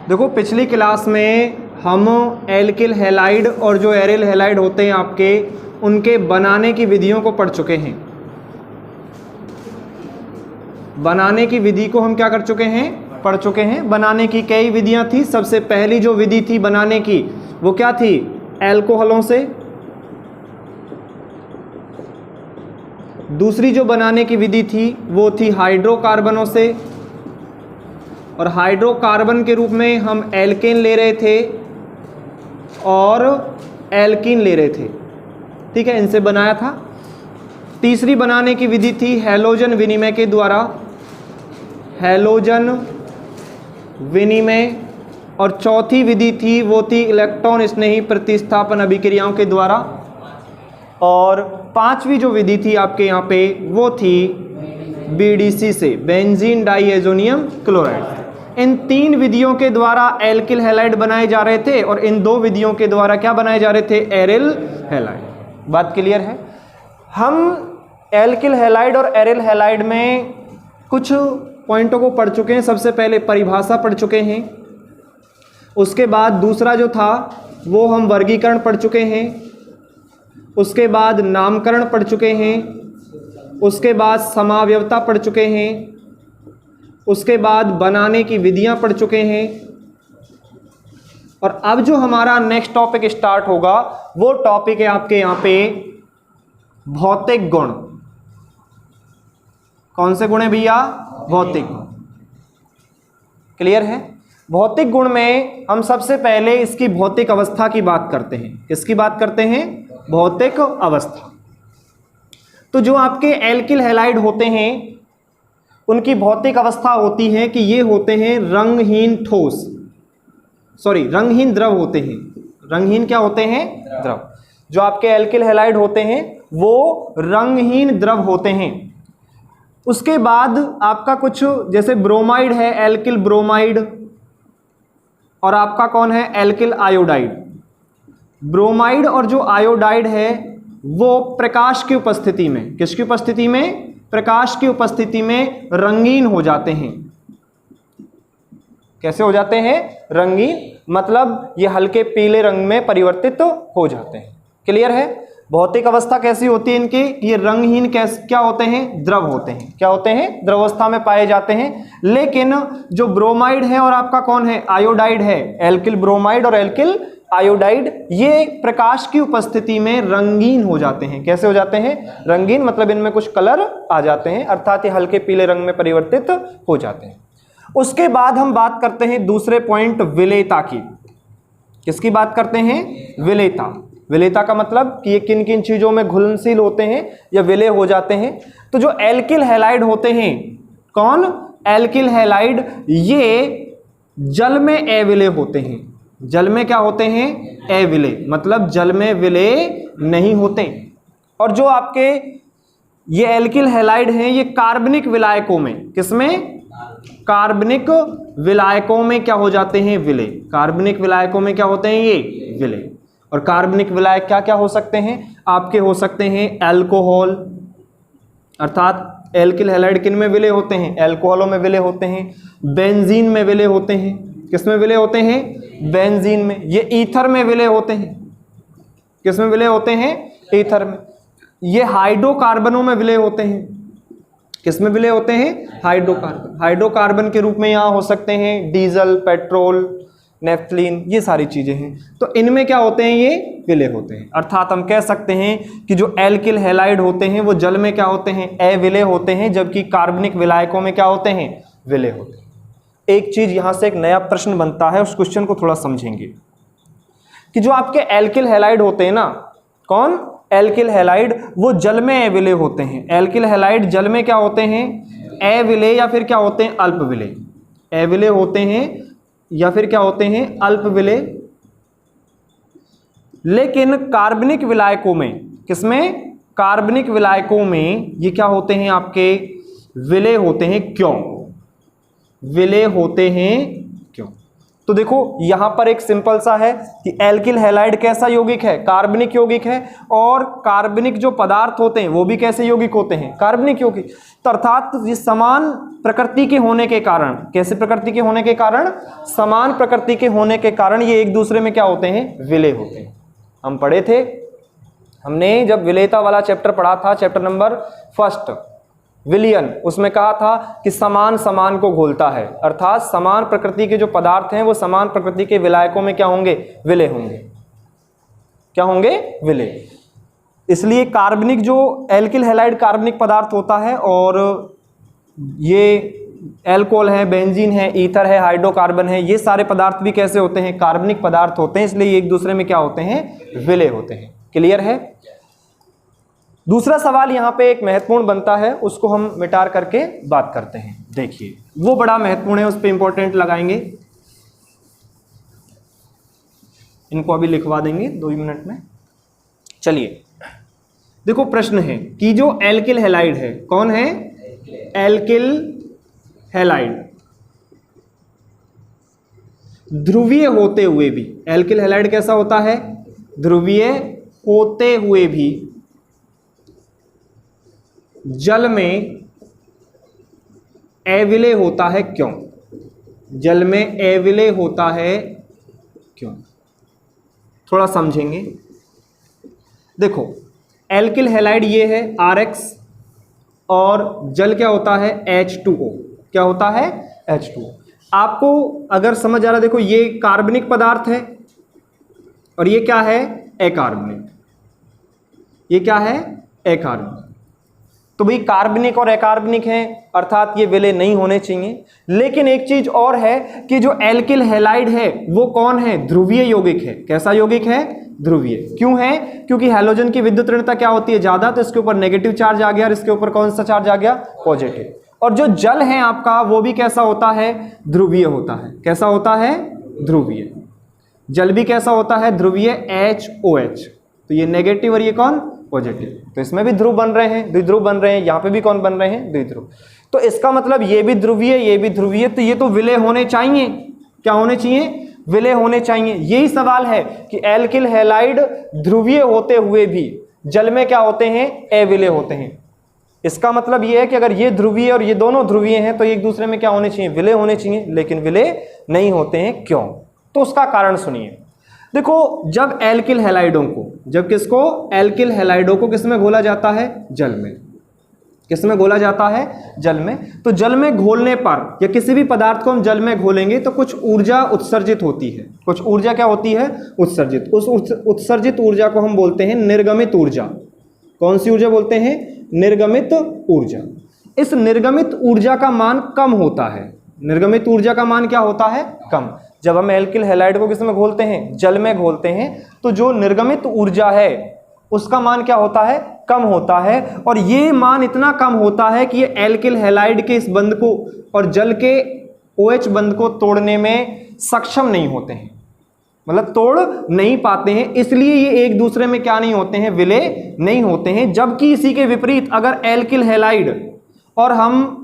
देखो पिछली क्लास में हम एल्किल हैलाइड और जो एरिल हैलाइड होते हैं आपके, उनके बनाने की विधियों को पढ़ चुके हैं। बनाने की विधि को हम क्या कर चुके हैं, पढ़ चुके हैं। बनाने की कई विधियां थी। सबसे पहली जो विधि थी बनाने की वो क्या थी, एल्कोहलों से। दूसरी जो बनाने की विधि थी वो थी हाइड्रोकार्बनों से, और हाइड्रोकार्बन के रूप में हम एल्केन ले रहे थे और एल्कीन ले रहे थे, ठीक है, इनसे बनाया था। तीसरी बनाने की विधि थी हैलोजन विनिमय के द्वारा, हैलोजन विनिमय। और चौथी विधि थी वो थी इलेक्ट्रॉन स्नेही प्रतिस्थापन अभिक्रियाओं के द्वारा। और पांचवी जो विधि थी आपके यहाँ पे वो थी बीडीसी से, बेंजीन डाइएजोनियम क्लोराइड। इन तीन विधियों के द्वारा एल्किल हैलाइड बनाए जा रहे थे और इन दो विधियों के द्वारा क्या बनाए जा रहे थे, एरिल हैलाइड। बात क्लियर है। हम एल्किल हैलाइड और एरिल हैलाइड में कुछ पॉइंटों को पढ़ चुके हैं। सबसे पहले परिभाषा पढ़ चुके हैं, उसके बाद दूसरा जो था वो हम वर्गीकरण पढ़ चुके हैं, उसके बाद नामकरण पढ़ चुके हैं, उसके बाद समावयवता पढ़ चुके हैं, उसके बाद बनाने की विधियां पढ़ चुके हैं। और अब जो हमारा नेक्स्ट टॉपिक स्टार्ट होगा वो टॉपिक है आपके यहाँ पे भौतिक गुण। कौन से गुण है भैया, भौतिक गुण। क्लियर है। भौतिक गुण में हम सबसे पहले इसकी भौतिक अवस्था की बात करते हैं। किसकी बात करते हैं, भौतिक अवस्था। तो जो आपके एल्किल हैलाइड होते हैं उनकी भौतिक अवस्था होती है कि ये होते हैं रंगहीन ठोस, सॉरी रंगहीन द्रव होते हैं। रंगहीन क्या होते हैं, द्रव। जो आपके एल्किल हैलाइड होते हैं वो रंगहीन द्रव होते हैं। उसके बाद आपका कुछ जैसे ब्रोमाइड है, एल्किल ब्रोमाइड, और आपका कौन है, एल्किल आयोडाइड। ब्रोमाइड और जो आयोडाइड है वो प्रकाश की उपस्थिति में, किसकी उपस्थिति में, प्रकाश की उपस्थिति में रंगीन हो जाते हैं। कैसे हो जाते हैं, रंगीन, मतलब ये हल्के पीले रंग में परिवर्तित हो जाते हैं। क्लियर है। भौतिक अवस्था कैसी होती है इनकी, ये रंगहीन क्या होते हैं, द्रव होते हैं। क्या होते हैं, द्रवस्था में पाए जाते हैं। लेकिन जो ब्रोमाइड है और आपका कौन है, आयोडाइड है, एल्किल ब्रोमाइड और एल्किल आयोडाइड, ये प्रकाश की उपस्थिति में रंगीन हो जाते हैं। कैसे हो जाते हैं, रंगीन, मतलब इनमें कुछ कलर आ जाते हैं, अर्थात ये हल्के पीले रंग में परिवर्तित हो जाते हैं। उसके बाद हम बात करते हैं दूसरे पॉइंट विलेयता की। किसकी बात करते हैं, विलेयता। विलेयता का मतलब कि ये किन किन चीजों में घुलनशील होते हैं या विलय हो जाते हैं। तो जो एल्किल हैलाइड होते हैं, कौन, एल्किल हैलाइड, ये जल में अविलय होते हैं। जल में क्या होते हैं, अविलय, मतलब जल में विलय नहीं होते। और जो आपके ये एल्किल हैलाइड हैं ये कार्बनिक विलायकों में, किसमें, कार्बनिक विलायकों में क्या हो जाते हैं, विलय। कार्बनिक विलायकों में क्या होते हैं, ये विलय। और कार्बनिक विलायक क्या क्या हो सकते हैं आपके, हो सकते हैं अल्कोहल, अर्थात एल्किल हैलाइड किन में विलय होते हैं, अल्कोहलों में विलय होते हैं। बेंजीन में विलय होते हैं। किस में विलय होते हैं, बेंजीन में। ये ईथर में विलय होते हैं। किस में विलय होते हैं, ईथर में। ये हाइड्रोकार्बनों में विलय होते हैं। किस में विलय होते हैं, हाइड्रोकार्बन। हाइड्रोकार्बन के रूप में यहाँ हो सकते हैं डीजल, पेट्रोल, नेफ्थलीन, ये सारी चीजें हैं। तो इनमें क्या होते हैं, ये विलय होते हैं। अर्थात हम कह सकते हैं कि जो एल्किल हैलाइड होते हैं वो जल में क्या होते हैं, अविलय होते हैं, जबकि कार्बनिक विलायकों में क्या होते हैं, विलय होते हैं। एक चीज यहां से एक नया प्रश्न बनता है, उस क्वेश्चन को थोड़ा समझेंगे कि जो आपके एल्किल हैलाइड होते हैं ना, कौन, एल्किल हैलाइड, वो जल में अविलय होते हैं। एल्किल हैलाइड जल में क्या होते हैं, अविलय, या फिर क्या होते हैं, अल्प विलय। अविलय होते हैं या फिर क्या होते हैं, अल्प विलय। लेकिन कार्बनिक विलायकों में, किसमें, कार्बनिक विलायकों में ये क्या होते हैं, आपके विलय होते हैं। क्यों विलय होते हैं, क्यों, तो देखो यहां पर एक सिंपल सा है कि एल्किल हैलाइड कैसा यौगिक है, कार्बनिक यौगिक है, और कार्बनिक जो पदार्थ होते हैं वो भी कैसे यौगिक होते हैं, कार्बनिक यौगिक। तो अर्थात ये समान प्रकृति के होने के कारण, कैसे प्रकृति के होने के कारण, समान प्रकृति के होने के कारण ये एक दूसरे में क्या होते हैं, विलय होते हैं। हम पढ़े थे, हमने जब विलेयता वाला चैप्टर पढ़ा था, चैप्टर नंबर 1 विलियन, उसमें कहा था कि समान समान को घोलता है, अर्थात समान प्रकृति के जो पदार्थ हैं वो समान प्रकृति के विलायकों में क्या होंगे, विलय होंगे। क्या होंगे, विलय। इसलिए कार्बनिक जो एल्किल हैलाइड कार्बनिक पदार्थ होता है, और ये एल्कोहल है, बेंजीन है, ईथर है, हाइड्रोकार्बन है, ये सारे पदार्थ भी कैसे होते हैं, कार्बनिक पदार्थ होते हैं, इसलिए एक दूसरे में क्या होते हैं, विलय होते हैं। क्लियर है। दूसरा सवाल यहां पे एक महत्वपूर्ण बनता है, उसको हम मिटार करके बात करते हैं। देखिए वो बड़ा महत्वपूर्ण है, उस पर इंपॉर्टेंट लगाएंगे, इनको अभी लिखवा देंगे 2 मिनट में। चलिए देखो प्रश्न है कि जो एल्किल हैलाइड है, कौन है, एल्किल हैलाइड, ध्रुवीय होते हुए भी, एल्किल हैलाइड कैसा होता है, ध्रुवीय होते हुए भी जल में अविलय होता है, क्यों, जल में अविलय होता है क्यों, थोड़ा समझेंगे। देखो एल्किल हैलाइड ये है RX, और जल क्या होता है, H2O, क्या होता है, H2O। आपको अगर समझ आ रहा, देखो ये कार्बनिक पदार्थ है और ये क्या है, अकार्बनिक, ये क्या है, अकार्बनिक। तो भाई कार्बनिक और अकार्बनिक हैं, अर्थात ये विलय नहीं होने चाहिए। लेकिन एक चीज और है कि जो एल्किल हैलाइड है वो कौन है, ध्रुवीय यौगिक है। कैसा यौगिक है, ध्रुवीय। क्यों है, क्योंकि हैलोजन की विद्युत ऋणता क्या होती है, ज्यादा, तो इसके ऊपर नेगेटिव चार्ज आ गया और इसके ऊपर कौन सा चार्ज आ गया, पॉजिटिव। और जो जल है आपका वो भी कैसा होता है, ध्रुवीय होता है। कैसा होता है, ध्रुवीय। जल भी कैसा होता है, ध्रुवीय, HOH। तो ये नेगेटिव और ये कौन, पॉजिटिव। तो इसमें भी ध्रुव बन रहे हैं, द्विध्रुव बन रहे हैं, यहाँ पे भी कौन बन रहे हैं, द्विध्रुव। तो इसका मतलब ये भी ध्रुवीय, ये भी ध्रुवीय, तो ये तो विलय होने चाहिए। क्या होने चाहिए, विलय होने चाहिए। यही सवाल है कि एल्किल हैलाइड ध्रुवीय होते हुए भी जल में क्या होते हैं, अविलय होते हैं। इसका मतलब ये है कि अगर ये ध्रुवीय और ये दोनों ध्रुवीय हैं तो एक दूसरे में क्या होने चाहिए, विलय होने चाहिए, लेकिन विलय नहीं होते हैं। क्यों, तो उसका कारण सुनिए। देखो जब एल्किल हैलाइडों को, जब किसको, एल्किल हैलाइडों को किसमें घोला जाता है, जल में। किसमें घोला जाता है, जल में। तो जल में घोलने पर या किसी भी पदार्थ को हम जल में घोलेंगे तो कुछ ऊर्जा उत्सर्जित होती है। कुछ ऊर्जा क्या होती है, उत्सर्जित। उस उत्सर्जित ऊर्जा को हम बोलते हैं निर्गमित ऊर्जा। कौन सी ऊर्जा बोलते हैं, निर्गमित ऊर्जा। इस निर्गमित ऊर्जा का मान कम होता है। निर्गमित ऊर्जा का मान क्या होता है, कम। जब हम एल्किल हैलाइड को किसमें घोलते हैं, जल में घोलते हैं, तो जो निर्गमित ऊर्जा है उसका मान क्या होता है, कम होता है। और ये मान इतना कम होता है कि ये एल्किल हैलाइड के इस बंध को और जल के OH बंध को तोड़ने में सक्षम नहीं होते हैं, मतलब तोड़ नहीं पाते हैं। इसलिए ये एक दूसरे में क्या नहीं होते हैं, विलय नहीं होते हैं। जबकि इसी के विपरीत अगर एल्किल हैलाइड और हम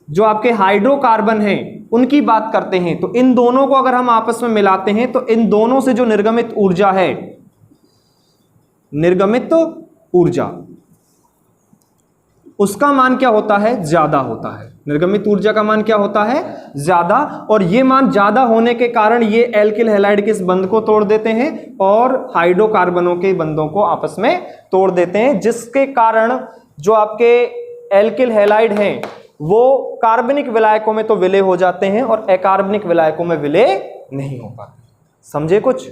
जो आपके हाइड्रोकार्बन हैं उनकी बात करते हैं, तो इन दोनों को अगर हम आपस में मिलाते हैं तो इन दोनों से जो निर्गमित ऊर्जा है, निर्गमित ऊर्जा, उसका मान क्या होता है, ज्यादा होता है। निर्गमित ऊर्जा का मान क्या होता है, ज्यादा। और ये मान ज्यादा होने के कारण ये एल्किल हैलाइड के इस बंध को तोड़ देते हैं और हाइड्रोकार्बनों के बंधों को आपस में तोड़ देते हैं, जिसके कारण जो आपके एल्किल हैलाइड हैं वो कार्बनिक विलायकों में तो विलय हो जाते हैं और अकार्बनिक विलायकों में विलय नहीं हो पाते। समझे कुछ।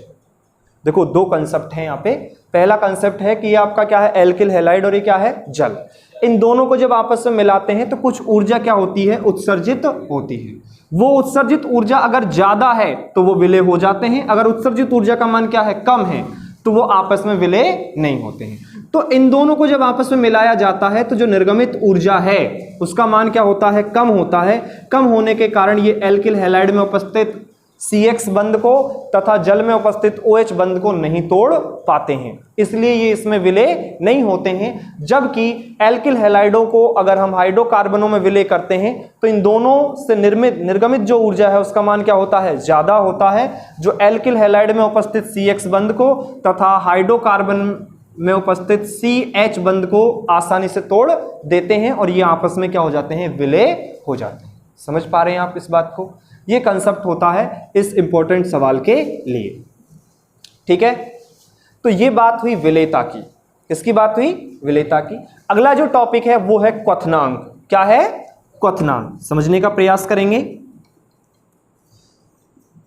देखो दो कंसेप्ट हैं यहाँ पे। पहला कंसेप्ट है कि ये आपका क्या है, एल्किल हैलाइड, और ये क्या है, जल। इन दोनों को जब आपस में मिलाते हैं तो कुछ ऊर्जा क्या होती है, उत्सर्जित होती है। वो उत्सर्जित ऊर्जा अगर ज्यादा है तो वो विलय हो जाते हैं, अगर उत्सर्जित ऊर्जा का मान क्या है, कम है, तो वो आपस में विलय नहीं होते हैं। तो इन दोनों को जब आपस में मिलाया जाता है तो जो निर्गमित ऊर्जा है उसका मान क्या होता है, कम होता है। कम होने के कारण ये एल्किल हैलाइड में उपस्थित CX बंध को तथा जल में उपस्थित OH बंध को नहीं तोड़ पाते हैं, इसलिए ये इसमें विलय नहीं होते हैं। जबकि एल्किल हैलाइडों को अगर हम हाइड्रोकार्बनों में विलय करते हैं तो इन दोनों से निर्गमित जो ऊर्जा है उसका मान क्या होता है, ज्यादा होता है, जो एल्किल हैलाइड में उपस्थित CX बंध को तथा हाइड्रोकार्बन में उपस्थित CH बंध को आसानी से तोड़ देते हैं और ये आपस में क्या हो जाते हैं, विलय हो जाते हैं। समझ पा रहे हैं आप इस बात को? ये कंसेप्ट होता है इस इंपॉर्टेंट सवाल के लिए। ठीक है, तो ये बात हुई विलेयता की। किसकी बात हुई? विलेयता की। अगला जो टॉपिक है वो है क्वथनांक। क्या है? क्वथनांक। समझने का प्रयास करेंगे।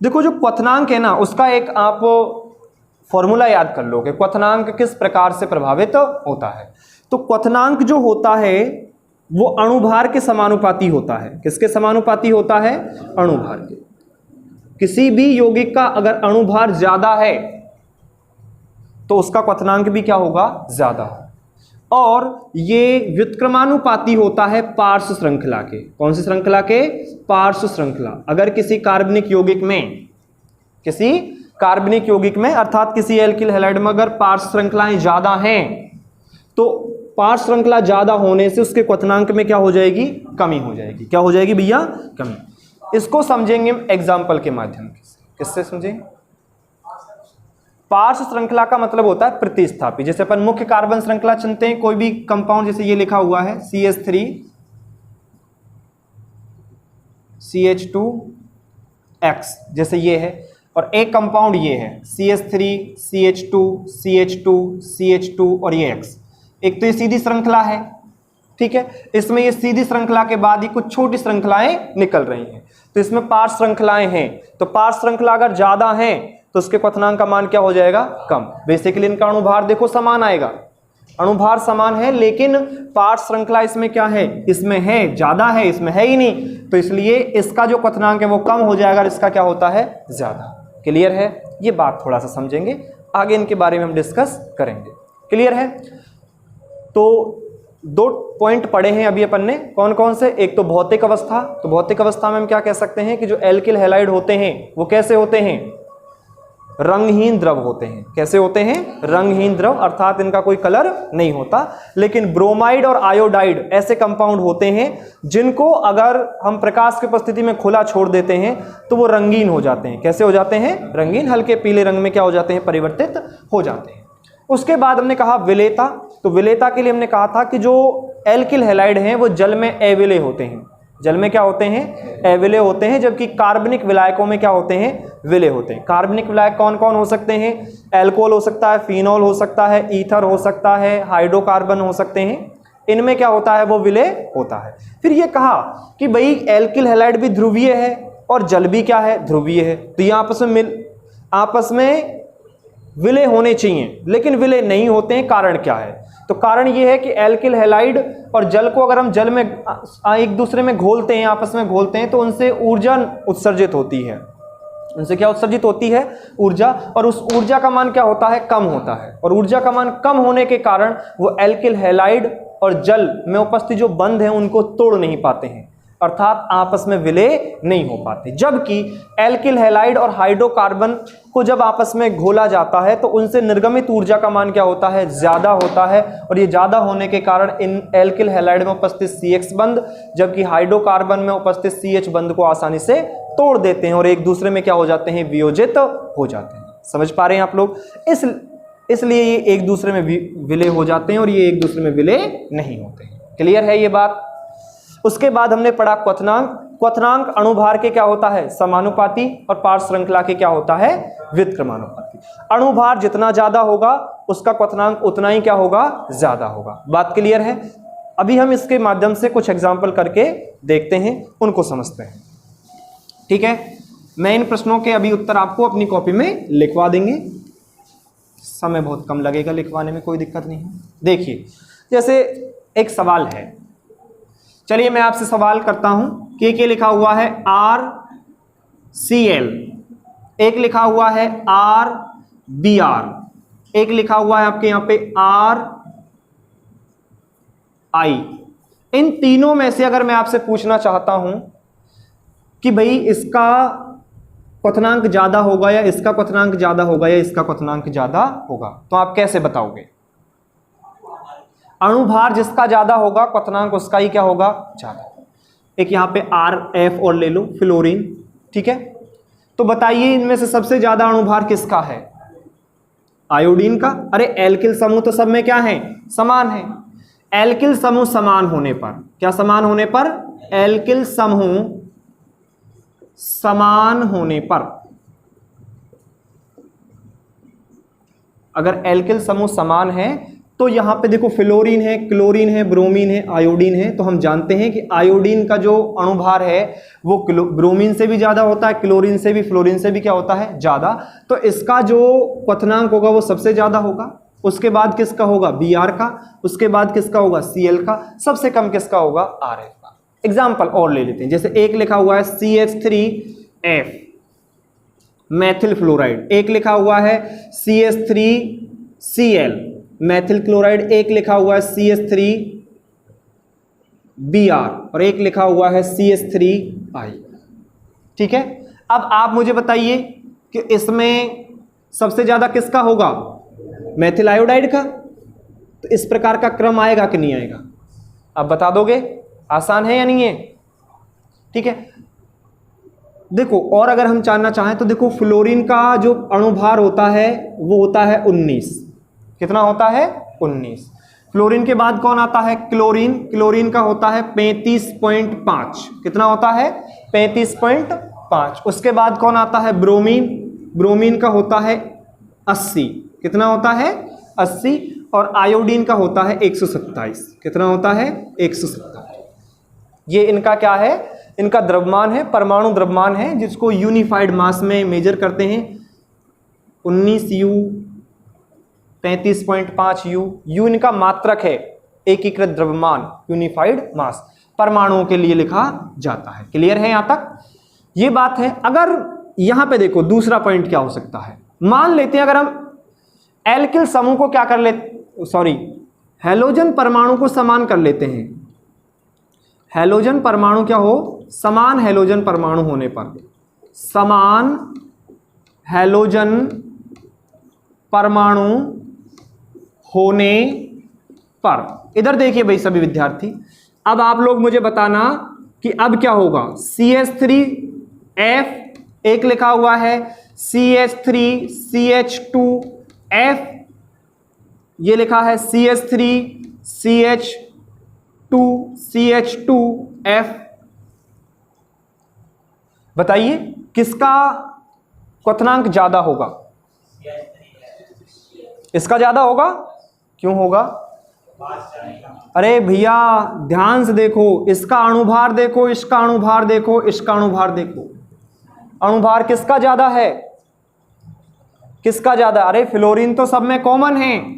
देखो जो क्वथनांक है ना, उसका एक आप फॉर्मूला याद कर लोगे, क्वथनांक किस प्रकार से प्रभावित होता है। तो क्वथनांक जो होता है वो अणुभार के समानुपाती होता है। किसके समानुपाती होता है? अणुभार के। किसी भी यौगिक का अगर अणुभार ज्यादा है तो उसका क्वथनांक भी क्या होगा? ज्यादा। और ये व्युत्क्रमानुपाती होता है पार्श्व श्रृंखला के। कौन सी श्रृंखला के? पार्श्व श्रृंखला। अगर किसी कार्बनिक यौगिक में अर्थात किसी एल्किल हैलाइड में अगर पार्श्व श्रृंखलाएं ज्यादा हैं तो पार्श्व श्रृंखला ज्यादा होने से उसके क्वथनांक में क्या हो जाएगी? कमी हो जाएगी। क्या हो जाएगी भैया? कमी। इसको समझेंगे एग्जाम्पल के माध्यम से। किससे समझें? पार्श्व श्रृंखला का मतलब होता है प्रतिस्थापी। जैसे अपन मुख्य कार्बन श्रृंखला चुनते हैं, कोई भी कंपाउंड, जैसे ये लिखा हुआ है CH3 CH2X, जैसे ये है, और एक कंपाउंड ये है CH3 CH2 CH2 CH2 और ये X। एक तो ये सीधी श्रृंखला है, ठीक है, इसमें ये सीधी श्रृंखला के बाद ही कुछ छोटी श्रृंखलाएं निकल रही हैं, तो इसमें पार्श्व श्रृंखलाएं हैं। तो पार्श्व श्रृंखला अगर ज्यादा है तो उसके क्वथनांक का मान क्या हो जाएगा? कम। बेसिकली इनका अणुभार देखो समान आएगा, अणुभार समान है, लेकिन पार्श्व श्रृंखला इसमें क्या है? इसमें है ज्यादा है, इसमें है ही नहीं, तो इसलिए इसका जो क्वथनांक है वो कम हो जाएगा, इसका क्या होता है? ज्यादा। क्लियर है? ये बात थोड़ा सा समझेंगे, आगे इनके बारे में हम डिस्कस करेंगे। क्लियर है? तो दो पॉइंट पढ़े हैं अभी अपन ने, कौन कौन से? एक तो भौतिक अवस्था। तो भौतिक अवस्था में हम क्या कह सकते हैं कि जो एल्किल हैलाइड होते हैं वो कैसे होते हैं? रंगहीन द्रव होते हैं। कैसे होते हैं? रंगहीन द्रव, अर्थात इनका कोई कलर नहीं होता। लेकिन ब्रोमाइड और आयोडाइड ऐसे कंपाउंड होते हैं जिनको अगर हम प्रकाश की उपस्थिति में खुला छोड़ देते हैं तो वो रंगीन हो जाते हैं। कैसे हो जाते हैं? रंगीन, हल्के पीले रंग में क्या हो जाते हैं? परिवर्तित हो जाते हैं। उसके बाद हमने कहा विलेयता। तो विलेयता के लिए हमने कहा था कि जो एल्किल हैलाइड हैं वो जल में अविलेय होते हैं। जल में क्या होते हैं? अविलेय होते हैं, जबकि कार्बनिक विलायकों में क्या होते हैं? विलेय होते हैं। कार्बनिक विलायक कौन कौन हो सकते हैं? एल्कोहल हो सकता है, फिनॉल हो सकता है, ईथर हो सकता है, हाइड्रोकार्बन हो सकते हैं। इनमें क्या होता है? वो विलेय होता है। फिर ये कहा कि भाई एल्किल हैलाइड भी ध्रुवीय है और जल भी क्या है? ध्रुवीय है, तो ये आपस में विलय होने चाहिए, लेकिन विलय नहीं होते हैं। कारण क्या है? तो कारण ये है कि एल्किल हैलाइड और जल को अगर हम जल में एक दूसरे में घोलते हैं, आपस में घोलते हैं, तो उनसे ऊर्जा उत्सर्जित होती है। उनसे क्या उत्सर्जित होती है? ऊर्जा। और उस ऊर्जा का मान क्या होता है? कम होता है। और ऊर्जा का मान कम होने के कारण वो एल्किल हैलाइड और जल में उपस्थित जो बंध हैं उनको तोड़ नहीं पाते हैं, अर्थात आपस में विलय नहीं हो पाते। जबकि एल्किल हैलाइड और हाइड्रोकार्बन को जब आपस में घोला जाता है तो उनसे निर्गमित ऊर्जा का मान क्या होता है? ज्यादा होता है। और ये ज्यादा होने के कारण इन एल्किल हैलाइड में उपस्थित CX बंध जबकि हाइड्रोकार्बन में उपस्थित CH बंध को आसानी से तोड़ देते हैं और एक दूसरे में क्या हो जाते हैं? वियोजित हो जाते हैं। समझ पा रहे हैं आप लोग? इसलिए ये एक दूसरे में विलय हो जाते हैं और ये एक दूसरे में विलय नहीं होते हैं। क्लियर है ये बात? उसके बाद हमने पढ़ा क्वथनांक। क्वथनांक अणुभार के क्या होता है? समानुपाती, और पार्श्व श्रृंखला के क्या होता है? व्युत्क्रमानुपाती। अणुभार जितना ज्यादा होगा उसका क्वथनांक उतना ही क्या होगा? ज्यादा होगा। बात क्लियर है? अभी हम इसके माध्यम से कुछ एग्जाम्पल करके देखते हैं, उनको समझते हैं। ठीक है, मैं इन प्रश्नों के अभी उत्तर आपको अपनी कॉपी में लिखवा देंगे, समय बहुत कम लगेगा लिखवाने में, कोई दिक्कत नहीं है। देखिए, जैसे एक सवाल है, चलिए मैं आपसे सवाल करता हूं कि ये लिखा हुआ है RCl, एक लिखा हुआ है RBr, एक लिखा हुआ है आपके यहां पे RI। इन तीनों में से अगर मैं आपसे पूछना चाहता हूं कि भाई इसका क्वथनांक ज्यादा होगा या इसका क्वथनांक ज्यादा होगा या इसका क्वथनांक ज्यादा होगा, तो आप कैसे बताओगे? अणुभार जिसका ज्यादा होगा क्वथनांक उसका ही क्या होगा? ज्यादा। एक यहां पे RF और ले लो, फ्लोरीन, ठीक है। तो बताइए इनमें से सबसे ज्यादा अणुभार किसका है? आयोडीन का। अरे एल्किल समूह तो सब में क्या है? समान है। एल्किल समूह समान होने पर, क्या समान होने पर? एल्किल समूह समान होने पर, अगर एल्किल समूह समान है तो यहां पे देखो फ्लोरीन है, क्लोरीन है, ब्रोमीन है, आयोडीन है, तो हम जानते हैं कि आयोडीन का जो अणुभार है वो ब्रोमीन से भी ज्यादा होता है, क्लोरीन से भी, फ्लोरीन से भी क्या होता है? ज्यादा। तो इसका जो क्वथनांक होगा वो सबसे ज्यादा होगा। उसके बाद किसका होगा? Br का। उसके बाद किसका होगा? Cl का। सबसे कम किसका होगा? Rf का। एग्जाम्पल और ले लेते हैं, जैसे एक लिखा हुआ है CH3F मैथिल फ्लोराइड, एक लिखा हुआ है CH3Cl मैथिल क्लोराइड, एक लिखा हुआ है CH3Br और एक लिखा हुआ है CH3I। ठीक है। अब आप मुझे बताइए कि इसमें सबसे ज्यादा किसका होगा? मैथिल आयोडाइड का। तो इस प्रकार का क्रम आएगा कि नहीं आएगा? आप बता दोगे? आसान है या नहीं है? ठीक है। देखो, और अगर हम जानना चाहें तो देखो, फ्लोरीन का जो अणुभार होता है वो होता है 19। कितना होता है? 19। फ्लोरीन के बाद कौन आता है? क्लोरीन। क्लोरीन का होता है 35.5। कितना होता है? 35.5। उसके बाद कौन आता है? ब्रोमीन। ब्रोमीन का होता है 80। कितना होता है? 80। और आयोडीन का होता है 127। कितना होता है? 127। ये इनका क्या है? इनका द्रव्यमान है, परमाणु द्रव्यमान है, जिसको यूनिफाइड मास में मेजर करते हैं। 19U, 35.5U। U इनका मात्रक है, एकीकृत द्रव्यमान, यूनिफाइड मास, परमाणुओं के लिए लिखा जाता है। क्लियर है यहां तक? ये बात है। अगर यहां पे देखो दूसरा पॉइंट क्या हो सकता है, मान लेते हैं अगर हम एल्किल समूह को क्या कर लेते, सॉरी, हैलोजन परमाणु को समान कर लेते हैं। हैलोजन परमाणु क्या हो? समान हैलोजन परमाणु होने पर, समान हैलोजन परमाणु होने पर, इधर देखिए भाई सभी विद्यार्थी, अब आप लोग मुझे बताना कि अब क्या होगा। CH3F एक लिखा हुआ है, CH3CH2F ये लिखा है, CH3CH2CH2F। बताइए किसका क्वथनांक ज्यादा होगा? इसका ज्यादा होगा। क्यों होगा? अरे भैया ध्यान से देखो, इसका अणुभार देखो, इसका अणुभार देखो, इसका अणुभार देखो। अणुभार किसका ज्यादा है? किसका ज्यादा? अरे फ्लोरीन तो सब में कॉमन है,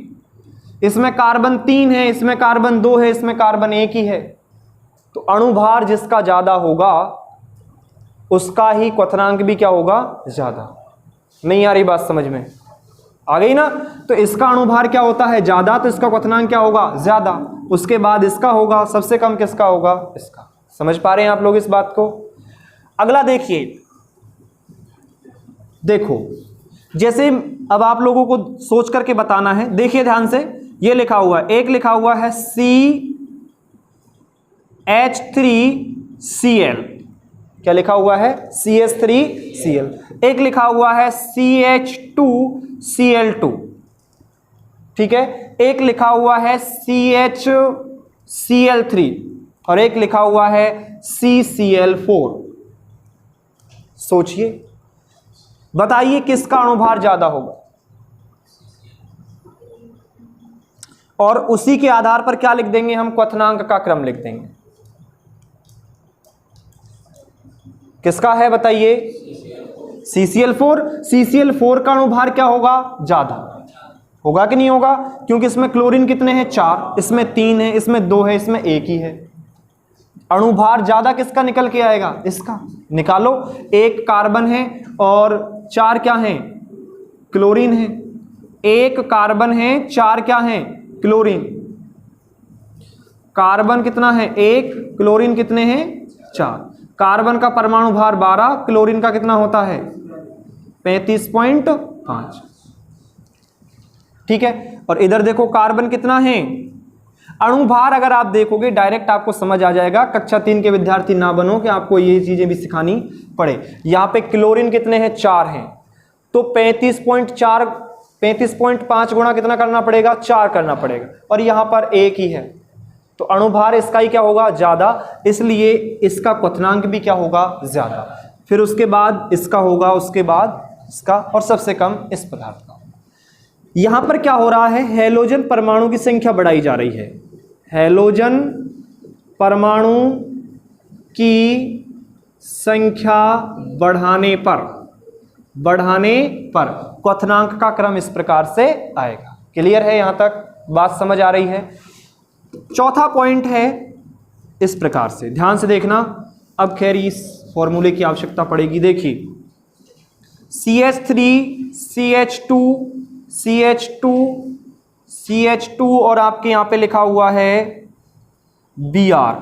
इसमें कार्बन 3 है, इसमें कार्बन 2 है, इसमें कार्बन 1 ही है। तो अणुभार जिसका ज्यादा होगा उसका ही क्वथनांक भी क्या होगा? ज्यादा। नहीं आ रही बात समझ में? आ गई ना? तो इसका अणुभार क्या होता है? ज्यादा, तो इसका क्वथनांक क्या होगा? ज्यादा। उसके बाद इसका होगा, सबसे कम किसका होगा? इसका। समझ पा रहे हैं आप लोग इस बात को? अगला देखिए, देखो जैसे अब आप लोगों को सोच करके बताना है। देखिए ध्यान से, ये लिखा हुआ है, एक लिखा हुआ है CH3Cl, क्या लिखा हुआ है? CH3Cl। एक लिखा हुआ है CH2Cl2, ठीक है। एक लिखा हुआ है CHCl3 और एक लिखा हुआ है CCl4। सोचिए, बताइए किसका अणुभार ज्यादा होगा? और उसी के आधार पर क्या लिख देंगे हम? क्वथनांक का क्रम लिख देंगे। किसका है बताइए? CCl4। CCl4 का अणुभार क्या होगा? ज्यादा होगा कि नहीं होगा? क्योंकि इसमें क्लोरीन कितने हैं? 4, इसमें 3 है, इसमें 2 है, इसमें 1 ही है। अणुभार ज्यादा किसका निकल के आएगा? इसका। निकालो, 1 कार्बन है और 4 क्या हैं? क्लोरीन है। 1 कार्बन है, 4 क्या हैं? क्लोरीन। कार्बन कितना है? 1, क्लोरीन कितने हैं? 4। कार्बन का परमाणु भार 12, क्लोरीन का कितना होता है? 35.5। ठीक है, और इधर देखो कार्बन कितना है, अणुभार अगर आप देखोगे डायरेक्ट आपको समझ आ जाएगा, कक्षा 3 के विद्यार्थी ना बनो कि आपको ये चीजें भी सिखानी पड़े। यहां पे क्लोरीन कितने हैं, 4 हैं, तो 35.5 गुणा कितना करना पड़ेगा, 4 करना पड़ेगा, और यहां पर 1 ही है, तो अणुभार इसका ही क्या होगा, ज्यादा, इसलिए इसका क्वथनांक भी क्या होगा, ज्यादा। फिर उसके बाद इसका होगा, उसके बाद इसका, और सबसे कम इस पदार्थ का। यहां पर क्या हो रहा है, हैलोजन परमाणु की संख्या बढ़ाई जा रही है। हैलोजन परमाणु की संख्या बढ़ाने पर क्वथनांक का क्रम इस प्रकार से आएगा। क्लियर है, यहां तक बात समझ आ रही है। चौथा पॉइंट है इस प्रकार से, ध्यान से देखना। अब खैर इस फॉर्मूले की आवश्यकता पड़ेगी। देखिए CH3 CH2 CH2 CH2 और आपके यहां पे लिखा हुआ है Br।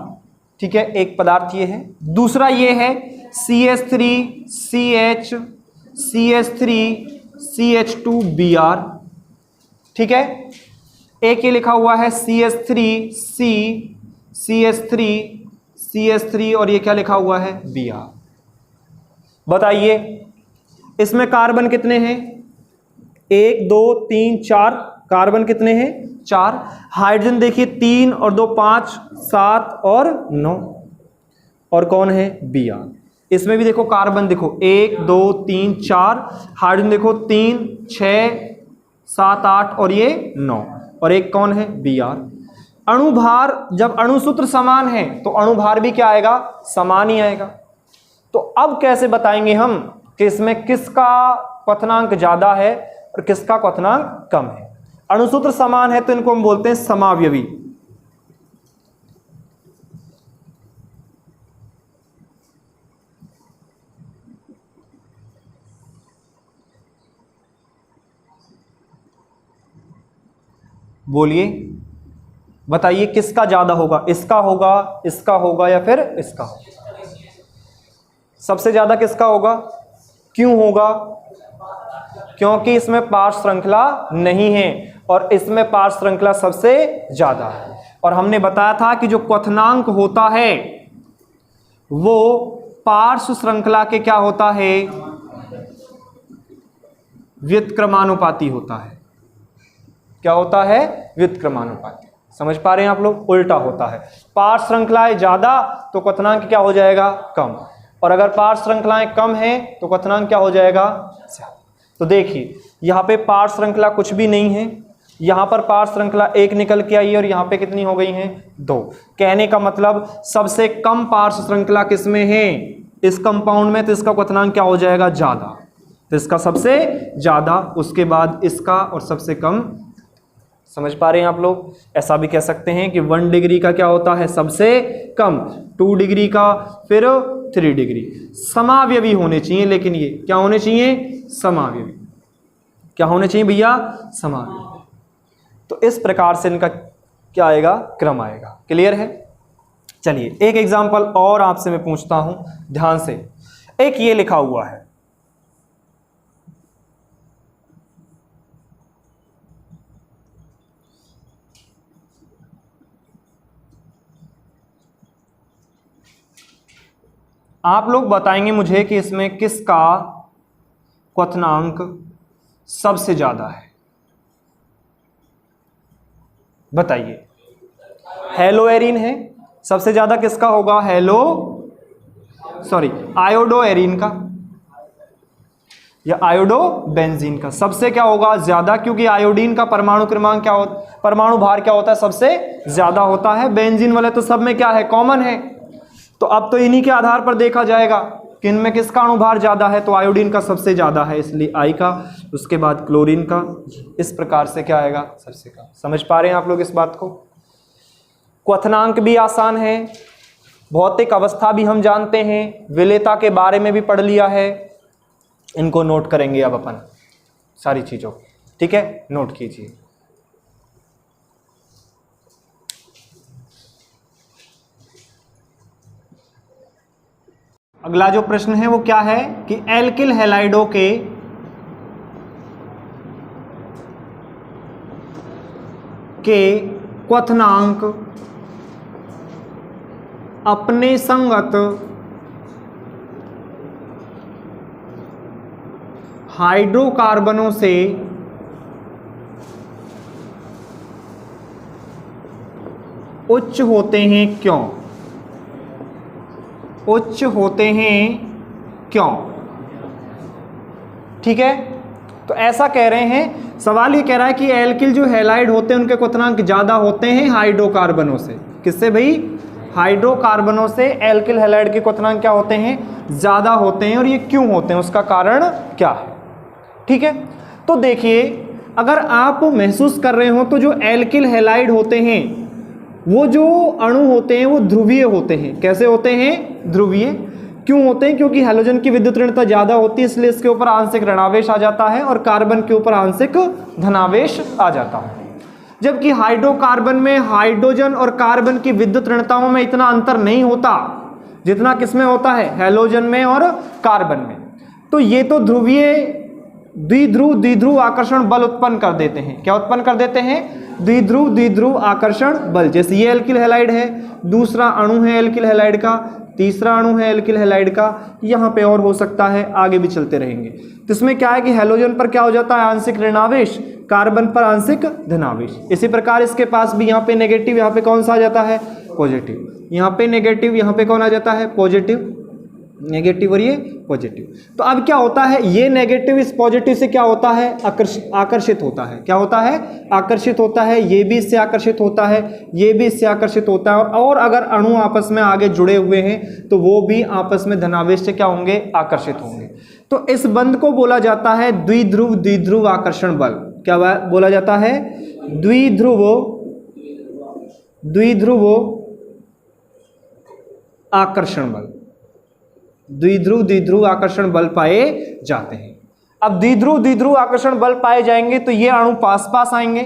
ठीक है, एक पदार्थ ये है, दूसरा ये है CH3 CH CH3 CH2 Br। ठीक है, एक ये लिखा हुआ है CH3 C CH3 CH3 और ये क्या लिखा हुआ है, Br। बताइए इसमें कार्बन कितने हैं, 1 2 3 4, कार्बन कितने हैं, 4। हाइड्रोजन देखिए 3 और 2 5 7 और 9, और कौन है, Br। इसमें भी देखो कार्बन देखो 1 2 3 4, हाइड्रोजन देखो 3 6 7 8 और ये 9, और एक कौन है, Br। अणुभार, जब अणुसूत्र समान है तो अणुभार भी क्या आएगा, समान ही आएगा। तो अब कैसे बताएंगे हम कि इसमें किसका क्वथनांक ज्यादा है और किसका क्वथनांक कम है। अणुसूत्र समान है तो इनको हम बोलते हैं समावयवी। बोलिए, बताइए किसका ज्यादा होगा, इसका होगा, इसका होगा या फिर इसका होगा। सबसे ज्यादा किसका होगा, क्यों होगा, क्योंकि इसमें पार्श्व श्रृंखला नहीं है और इसमें पार्श्व श्रृंखला सबसे ज्यादा है। और हमने बताया था कि जो क्वथनांक होता है वो पार्श्व श्रृंखला के क्या होता है, व्युत्क्रमानुपाती होता है। क्या होता है, व्युत्क्रमानुपाती। समझ पा रहे हैं आप लोग, उल्टा होता है। पार्श्व श्रृंखलाएं ज्यादा तो क्वथनांक क्या हो जाएगा, कम, और अगर पार्श्व श्रृंखलाएं कम है तो क्वथनांक क्या हो जाएगा, ज्यादा। तो देखिए यहां पे पार्श्व श्रृंखला कुछ भी नहीं है, यहां पर पार्श्व श्रृंखला 1 निकल के आई है और यहां पे कितनी हो गई हैं, 2। कहने का मतलब सबसे कम पार्श्व श्रृंखला किसमें है, इस कंपाउंड में, तो इसका क्वथनांक क्या हो जाएगा, ज्यादा। तो इसका सबसे ज्यादा, उसके बाद इसका, और सबसे कम। समझ पा रहे हैं आप लोग। ऐसा भी कह सकते हैं कि 1 डिग्री का क्या होता है, सबसे कम, 2 डिग्री का, फिर 3 डिग्री। समावयवी होने चाहिए, लेकिन ये क्या होने चाहिए, समावयवी। क्या होने चाहिए भैया, समावयवी। तो इस प्रकार से इनका क्या आएगा, क्रम आएगा। क्लियर है। चलिए एक एग्जांपल और आपसे मैं पूछता हूं, ध्यान से। एक ये लिखा हुआ है, आप लोग बताएंगे मुझे कि इसमें किसका क्वथनांक सबसे ज्यादा है। बताइए, हेलो एरीन है, सबसे ज्यादा किसका होगा, आयोडो एरीन का या आयोडो बेंजीन का सबसे क्या होगा, ज्यादा, क्योंकि आयोडीन का परमाणु क्रमांक क्या होता, परमाणु भार क्या होता है, सबसे ज्यादा होता है। बेंजीन वाले तो सब में क्या है, कॉमन है। तो अब तो इन्हीं के आधार पर देखा जाएगा कि इनमें किसका अणुभार ज्यादा है, तो आयोडीन का सबसे ज्यादा है, इसलिए आई का, उसके बाद क्लोरीन का। इस प्रकार से क्या आएगा, सबसे कम। समझ पा रहे हैं आप लोग इस बात को। क्वथनांक भी आसान है, भौतिक अवस्था भी हम जानते हैं, विलेयता के बारे में भी पढ़ लिया है। इनको नोट करेंगे अब अपन सारी चीजों, ठीक है, नोट कीजिए। अगला जो प्रश्न है वो क्या है कि एल्किल हैलाइडों के के क्वथनांक अपने संगत हाइड्रोकार्बनों से उच्च होते हैं क्यों? उच्च होते हैं क्यों? ठीक है, तो ऐसा कह रहे हैं, सवाल ये कह रहा है कि एल्किल जो हैलाइड होते हैं उनके क्वथनांक ज़्यादा होते हैं हाइड्रोकार्बनों से। किससे भाई? हाइड्रोकार्बनों से एल्किल हैलाइड के क्वथनांक क्या होते हैं? ज़्यादा होते हैं। और ये क्यों होते हैं, उसका कारण क्या है? ठीक है, तो देखिए, अगर आप महसूस कर रहे हो तो जो एल्किल हैलाइड होते हैं वो जो अणु होते हैं वो ध्रुवीय होते हैं। कैसे होते हैं? ध्रुवीय। क्यों होते हैं? क्योंकि हैलोजन की विद्युत ऋणता ज़्यादा होती है, इसलिए इसके ऊपर आंशिक ऋणावेश आ जाता है और कार्बन के ऊपर आंशिक धनावेश आ जाता है। जबकि हाइड्रोकार्बन में हाइड्रोजन और कार्बन की विद्युत ऋणताओं में इतना अंतर नहीं होता जितना किसमें होता है? हैलोजन में और कार्बन में। तो ये तो ध्रुवीय द्विध्रुव आकर्षण बल उत्पन्न कर देते हैं। क्या उत्पन्न कर देते हैं? द्विध्रुव आकर्षण बल। जैसे ये एल्किल हैलाइड है, दूसरा अणु है एल्किल हैलाइड का, तीसरा अणु है एल्किल हैलाइड का, यहाँ पे और हो सकता है, आगे भी चलते रहेंगे। तो इसमें क्या है कि हैलोजन पर क्या हो जाता है? आंशिक ऋणावेश, कार्बन पर आंशिक धनावेश। इसी प्रकार इसके पास भी यहाँ पे नेगेटिव, यहाँ पे कौन सा आ जाता है? पॉजिटिव। यहाँ पे नेगेटिव, यहाँ पे कौन आ जाता है? पॉजिटिव। नेगेटिव और ये पॉजिटिव। तो अब क्या होता है? ये नेगेटिव इस पॉजिटिव से क्या होता है? आकर्षित होता है। क्या होता है? आकर्षित होता है। ये भी इससे आकर्षित होता है, ये भी इससे आकर्षित होता है। और अगर अणु आपस में आगे जुड़े हुए हैं तो वो भी आपस में धनावेश से क्या होंगे? आकर्षित होंगे। तो इस बंध को बोला जाता है द्विध्रुव आकर्षण बल। क्या बोला जाता है? द्विध्रुव आकर्षण बल। द्विध्रुव आकर्षण बल पाए जाते हैं। अब द्विध्रुव आकर्षण बल पाए जाएंगे तो ये अणु पास पास आएंगे।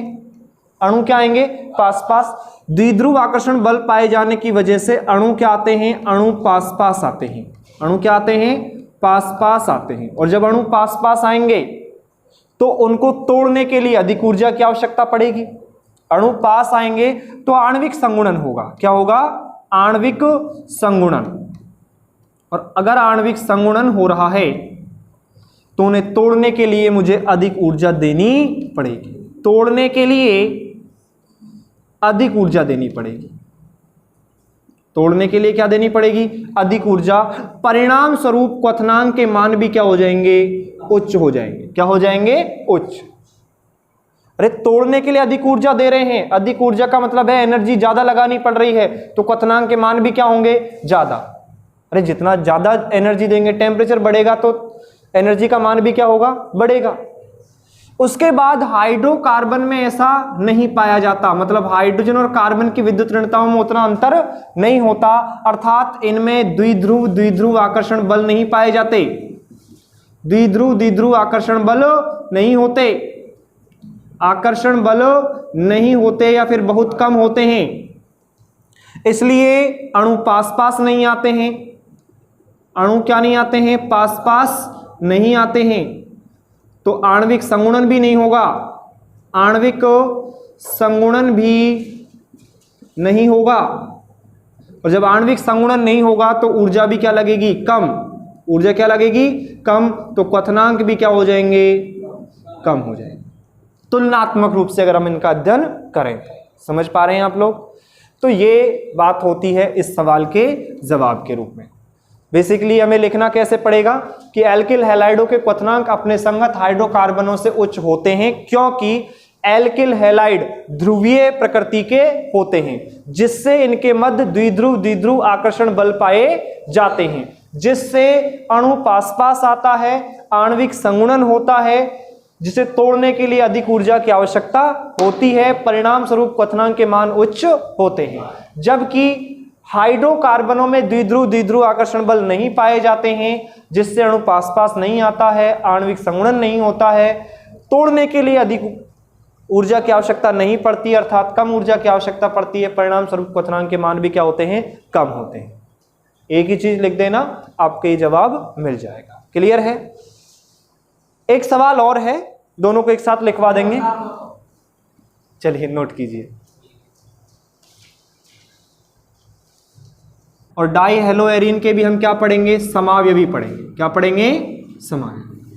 अणु क्या आएंगे? पास पास। द्विध्रुव आकर्षण बल पाए जाने की वजह से अणु क्या आते हैं? अणु पास पास आते हैं। अणु क्या आते हैं? पास पास आते हैं। और जब अणु पास पास आएंगे तो उनको तोड़ने के लिए अधिक ऊर्जा की आवश्यकता पड़ेगी। अणु पास आएंगे तो आणविक संगुणन होगा। क्या होगा? आणविक संगुणन। और अगर आणविक संगुणन हो रहा है तो उन्हें तोड़ने के लिए मुझे अधिक ऊर्जा देनी पड़ेगी। तोड़ने के लिए अधिक ऊर्जा देनी पड़ेगी। तोड़ने के लिए क्या देनी पड़ेगी? अधिक ऊर्जा। परिणाम स्वरूप क्वथनांक के मान भी क्या हो जाएंगे? उच्च हो जाएंगे। क्या हो जाएंगे? उच्च। अरे तोड़ने के लिए अधिक ऊर्जा दे रहे हैं, अधिक ऊर्जा का मतलब है एनर्जी ज्यादा लगानी पड़ रही है, तो क्वथनांक के मान भी क्या होंगे? ज्यादा। अरे जितना ज्यादा एनर्जी देंगे, टेम्परेचर बढ़ेगा तो एनर्जी का मान भी क्या होगा? बढ़ेगा। उसके बाद हाइड्रोकार्बन में ऐसा नहीं पाया जाता, मतलब हाइड्रोजन और कार्बन की विद्युत ऋणताओं में उतना अंतर नहीं होता, अर्थात इनमें द्विध्रुव आकर्षण बल नहीं पाए जाते। द्विध्रुव आकर्षण बल नहीं होते, आकर्षण बल नहीं होते या फिर बहुत कम होते हैं, इसलिए अणु पास पास नहीं आते हैं। अणु क्या नहीं आते हैं? पास पास नहीं आते हैं। तो आणविक संगुणन भी नहीं होगा, आणविक संगुणन भी नहीं होगा। और जब आणविक संगुणन नहीं होगा तो ऊर्जा भी क्या लगेगी? कम। ऊर्जा क्या लगेगी? कम। तो क्वथनांक भी क्या हो जाएंगे? कम हो जाएंगे। तुलनात्मक रूप से अगर हम इनका अध्ययन करें, समझ पा रहे हैं आप लोग? तो ये बात होती है इस सवाल के जवाब के रूप में। बेसिकली हमें लिखना कैसे पड़ेगा कि एल्किल हैलाइडों के क्वथनांक अपने संगत हाइड्रोकार्बनों से उच्च होते हैं, क्योंकि एल्किल हैलाइड ध्रुवीय प्रकृति के होते हैं, जिससे इनके मध्य द्विध्रुव आकर्षण बल पाए जाते हैं, जिससे अणु पास पास आता है, आणविक संगुणन होता है, जिसे तोड़ने के लिए अधिक ऊर्जा की आवश्यकता होती है, परिणाम स्वरूप क्वथनांक के मान उच्च होते हैं। जबकि हाइड्रोकार्बनों में द्विध्रुव आकर्षण बल नहीं पाए जाते हैं, जिससे अणु पास पास नहीं आता है, आणविक संगुणन नहीं होता है, तोड़ने के लिए अधिक ऊर्जा की आवश्यकता नहीं पड़ती, अर्थात कम ऊर्जा की आवश्यकता पड़ती है, परिणाम स्वरूप क्वथनांक के मान भी क्या होते हैं? कम होते हैं। एक ही चीज लिख देना, आपके ये जवाब मिल जाएगा। क्लियर है? एक सवाल और है, दोनों को एक साथ लिखवा देंगे। चलिए नोट कीजिए। और डाई हेलो एरिन के भी हम क्या पढ़ेंगे, समावयवी पढ़ेंगे। क्या पढ़ेंगे, समावयवी।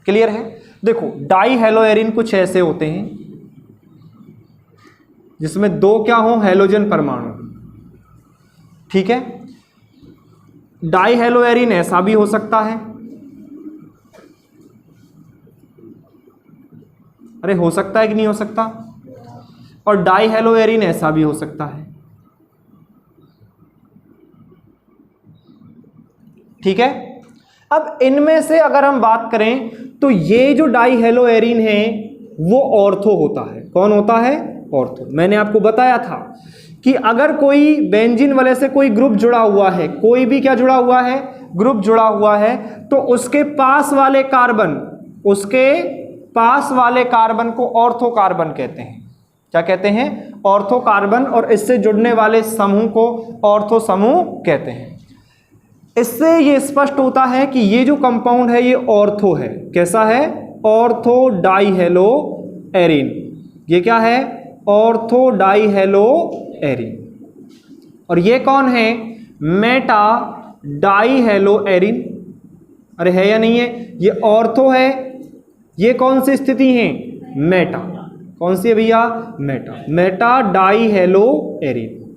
क्लियर है। देखो डाई हेलो एरिन कुछ ऐसे होते हैं जिसमें दो क्या हो, हैलोजन परमाणु। ठीक है। डाई हेलो एरिन ऐसा भी हो सकता है, अरे हो सकता है कि नहीं हो सकता। और डाई हेलो एरिन ऐसा भी हो सकता है। ठीक है। अब इनमें से अगर हम बात करें तो ये जो डाई हेलो एरिन है वो ऑर्थो होता है। कौन होता है, ऑर्थो। मैंने आपको बताया था कि अगर कोई बेंजीन वाले से कोई ग्रुप जुड़ा हुआ है, कोई भी क्या जुड़ा हुआ है, ग्रुप जुड़ा हुआ है, तो उसके पास वाले कार्बन, उसके पास वाले कार्बन को ऑर्थो कार्बन कहते हैं। क्या कहते हैं, ऑर्थो कार्बन। और इससे जुड़ने वाले समूह को ऑर्थो समूह कहते हैं। इससे ये स्पष्ट होता है कि ये जो कंपाउंड है ये ऑर्थो है। कैसा है, ऑर्थो डाई हेलो एरिन। ये क्या है, ऑर्थो डाई हेलो एरिन। और ये कौन है, मेटा डाई हेलो एरिन। अरे है या नहीं है, ये ऑर्थो है। ये कौन सी स्थिति है, मेटा। कौन सी है भैया, Meta, Meta die hello Erin.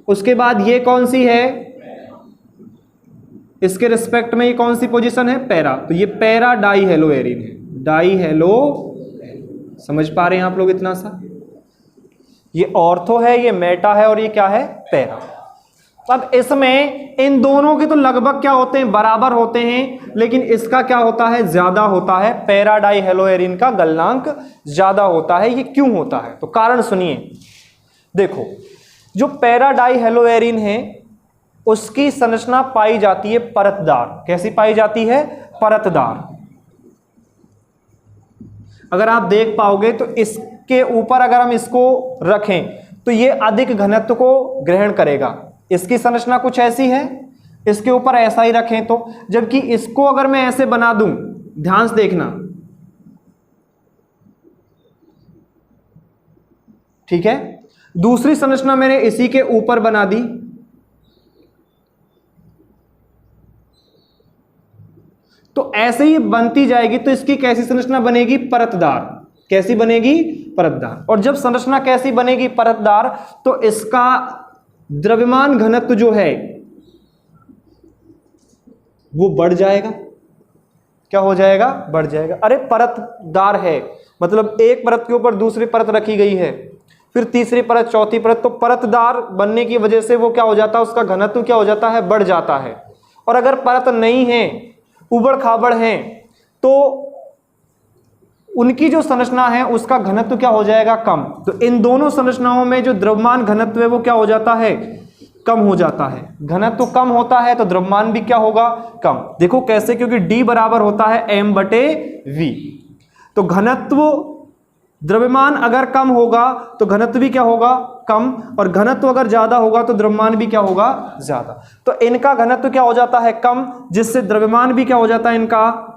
उसके बाद ये कौन सी है, इसके रिस्पेक्ट में ये कौन सी पोजीशन है, पैरा। तो ये पैरा डाई हेलो एरिन है, डाई हेलो। समझ पा रहे हैं आप लोग इतना सा। ये ऑर्थो है, ये मेटा है, और ये क्या है, पैरा। अब इसमें इन दोनों के तो लगभग क्या होते हैं, बराबर होते हैं, लेकिन इसका क्या होता है, ज्यादा होता है। पैरा डाई हेलो एरिन का गलनांक ज्यादा होता है। ये क्यों होता है, तो कारण सुनिए। देखो जो पैरा डाई हेलो एरिन है उसकी संरचना पाई जाती है परतदार। कैसी पाई जाती है, परतदार। अगर आप देख पाओगे तो इसके ऊपर अगर हम इसको रखें तो ये अधिक घनत्व को ग्रहण करेगा। इसकी संरचना कुछ ऐसी है, इसके ऊपर ऐसा ही रखें तो, जबकि इसको अगर मैं ऐसे बना दूं, ध्यान से देखना, ठीक है। दूसरी संरचना मैंने इसी के ऊपर बना दी, तो ऐसे ही बनती जाएगी। तो इसकी कैसी संरचना बनेगी, परतदार। कैसी बनेगी, परतदार। और जब संरचना कैसी बनेगी, परतदार, तो इसका द्रव्यमान घनत्व जो है वो बढ़ जाएगा। क्या हो जाएगा, बढ़ जाएगा। अरे परतदार है मतलब एक परत के ऊपर दूसरी परत रखी गई है, फिर तीसरी परत, चौथी परत, तो परतदार बनने की वजह से वो क्या हो जाता है, उसका घनत्व क्या हो जाता है, बढ़ जाता है। और अगर परत नहीं है, उबड़ खाबड़ है, तो उनकी जो संरचना है उसका घनत्व क्या हो जाएगा, कम। तो इन दोनों संरचनाओं में जो द्रव्यमान घनत्व है वो क्या हो जाता है, कम हो जाता है। घनत्व कम होता है तो द्रव्यमान भी क्या होगा, कम। देखो कैसे, क्योंकि D बराबर होता है m/v। तो घनत्व, द्रव्यमान अगर कम होगा तो घनत्व भी क्या होगा, कम। और घनत्व अगर ज्यादा होगा तो द्रव्यमान भी क्या होगा, ज्यादा। तो इनका घनत्व क्या हो जाता है, कम, जिससे द्रव्यमान भी क्या हो जाता है, इनका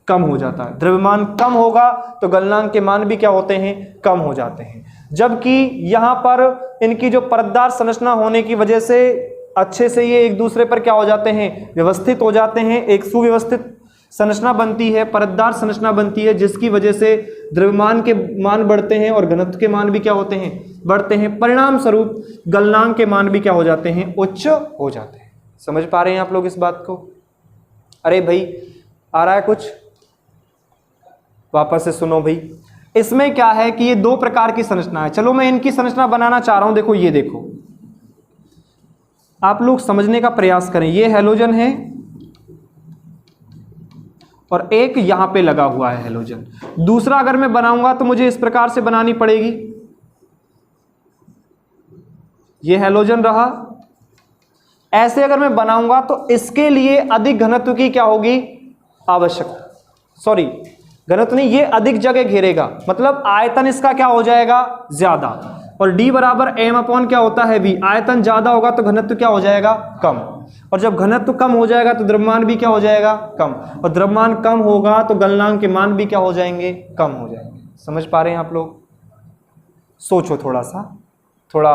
कम हो जाता है। द्रव्यमान कम होगा तो गलनांक के मान भी क्या होते हैं, कम हो जाते हैं। जबकि यहां पर इनकी जो परतदार संरचना होने की वजह से अच्छे से ये एक दूसरे पर क्या हो जाते हैं, व्यवस्थित हो जाते हैं। एक सुव्यवस्थित संरचना बनती है, परतदार संरचना बनती है, जिसकी वजह से द्रव्यमान के मान बढ़ते हैं और घनत्व के मान भी क्या होते हैं, बढ़ते हैं। परिणाम स्वरूप गलनांक के मान भी क्या हो जाते हैं, उच्च हो जाते हैं। समझ पा रहे हैं आप लोग इस बात को। अरे भाई आ रहा है कुछ, वापस से सुनो भाई। इसमें क्या है कि ये दो प्रकार की संरचना है। चलो मैं इनकी संरचना बनाना चाह रहा हूं। देखो ये देखो, आप लोग समझने का प्रयास करें। ये हैलोजन है और एक यहां पे लगा हुआ है हैलोजन। दूसरा अगर मैं बनाऊंगा तो मुझे इस प्रकार से बनानी पड़ेगी। ये हैलोजन रहा, ऐसे अगर मैं बनाऊंगा तो इसके लिए अधिक घनत्व की क्या होगी, आवश्यकता। सॉरी, घनत्व नहीं, ये अधिक जगह घेरेगा, मतलब आयतन इसका क्या हो जाएगा, ज्यादा। और D बराबर m/, क्या होता है, v। आयतन ज्यादा होगा तो घनत्व क्या हो जाएगा, कम। और जब घनत्व कम हो जाएगा तो द्रव्यमान भी क्या हो जाएगा, कम। और द्रव्यमान कम होगा तो गलनांक के मान भी क्या हो जाएंगे, कम हो जाएंगे। समझ पा रहे हैं आप लोग? सोचो थोड़ा सा, थोड़ा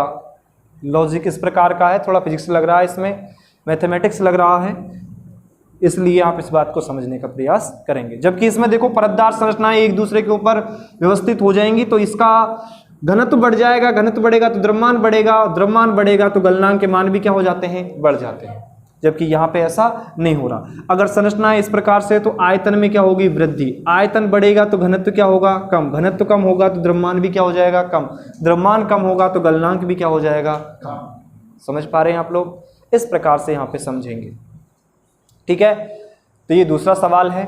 लॉजिक इस प्रकार का है, थोड़ा फिजिक्स लग रहा है, इसमें मैथमेटिक्स लग रहा है, इसलिए आप इस बात को समझने का प्रयास करेंगे। जबकि इसमें देखो परतदार संरचनाएं एक दूसरे के ऊपर व्यवस्थित हो जाएंगी तो इसका घनत्व बढ़ जाएगा, घनत्व बढ़ेगा तो द्रव्यमान बढ़ेगा, द्रव्यमान बढ़ेगा तो गलनांक के मान भी क्या हो जाते हैं, बढ़ जाते हैं। जबकि यहाँ पे ऐसा नहीं हो रहा। अगर संरचना इस प्रकार से तो आयतन में क्या होगी, वृद्धि। आयतन बढ़ेगा तो घनत्व क्या होगा, कम। घनत्व कम होगा तो द्रव्यमान भी क्या हो जाएगा, कम। द्रव्यमान कम होगा तो गलनांक भी क्या हो जाएगा, कम। समझ पा रहे हैं आप लोग? इस प्रकार से यहाँ पे समझेंगे। ठीक है, तो ये दूसरा सवाल है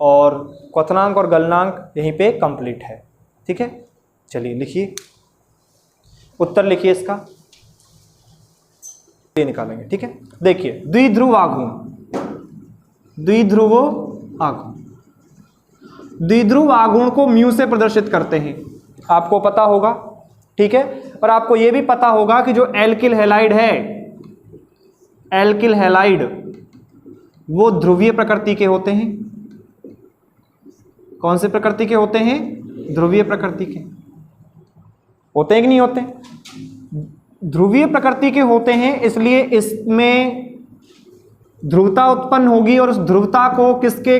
और क्वथनांक और गलनांक यहीं पे कंप्लीट है। ठीक है, चलिए लिखिए, उत्तर लिखिए इसका, ये निकालेंगे। ठीक है, देखिए द्विध्रुव आघूर्ण, द्विध्रुव आघूर्ण, द्विध्रुव आघूर्ण को म्यू से प्रदर्शित करते हैं, आपको पता होगा। ठीक है, और आपको यह भी पता होगा कि जो एल्किल हैलाइड है, एल्किल हैलाइड वो ध्रुवीय प्रकृति के होते हैं। कौन से प्रकृति के होते हैं, ध्रुवीय प्रकृति के होते हैं कि नहीं होते? ध्रुवीय प्रकृति के होते हैं, इसलिए इसमें ध्रुवता उत्पन्न होगी और उस ध्रुवता को किसके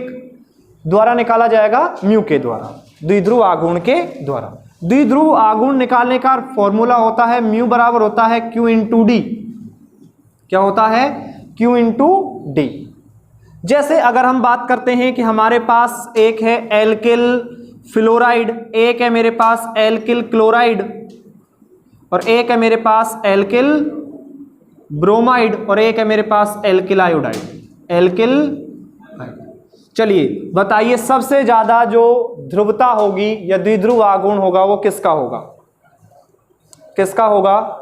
द्वारा निकाला जाएगा, म्यू के द्वारा, द्विध्रुव आघूर्ण के द्वारा। द्विध्रुव आघूर्ण निकालने का फॉर्मूला होता है म्यू बराबर होता है Q इंटू डी। क्या होता है, Q इंटू डी। जैसे अगर हम बात करते हैं कि हमारे पास एक है एल्किल फ्लोराइड, एक है मेरे पास एल्किल क्लोराइड, और एक है मेरे पास एल्किल ब्रोमाइड, और एक है मेरे पास एल्किल आयोडाइड, एल्किल। चलिए बताइए सबसे ज्यादा जो ध्रुवता होगी या द्विध्रुव आघूर्ण होगा वो किसका होगा, किसका होगा?